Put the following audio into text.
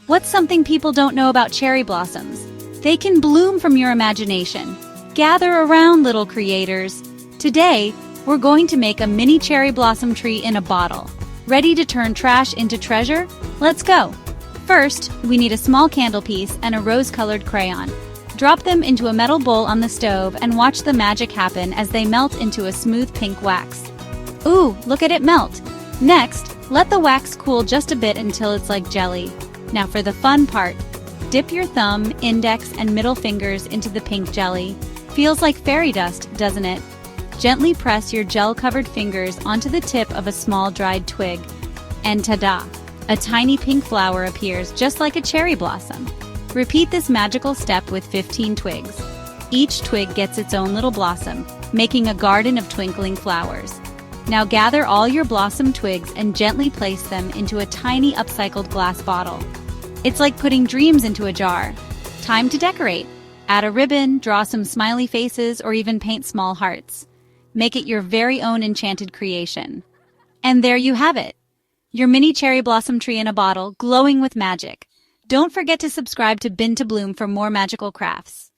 What's something people don't know about cherry blossoms? They can bloom from your imagination. Gather around, little creators. Today, we're going to make a mini cherry blossom tree in a bottle. Ready to turn trash into treasure? Let's go! First, we need a small candle piece and a rose-colored crayon. Drop them into a metal bowl on the stove and watch the magic happen as they melt into a smooth pink wax. Ooh, look at it melt! Next, let the wax cool just a bit until it's like jelly. Now for the fun part. Dip your thumb, index, and middle fingers into the pink jelly. Feels like fairy dust, doesn't it? Gently press your gel-covered fingers onto the tip of a small dried twig. And ta-da! A tiny pink flower appears just like a cherry blossom. Repeat this magical step with 15 twigs. Each twig gets its own little blossom, making a garden of twinkling flowers. Now gather all your blossom twigs and gently place them into a tiny upcycled glass bottle. It's like putting dreams into a jar. Time to decorate. Add a ribbon, draw some smiley faces, or even paint small hearts. Make it your very own enchanted creation. And there you have it. Your mini cherry blossom tree in a bottle, glowing with magic. Don't forget to subscribe to Bin to Bloom for more magical crafts.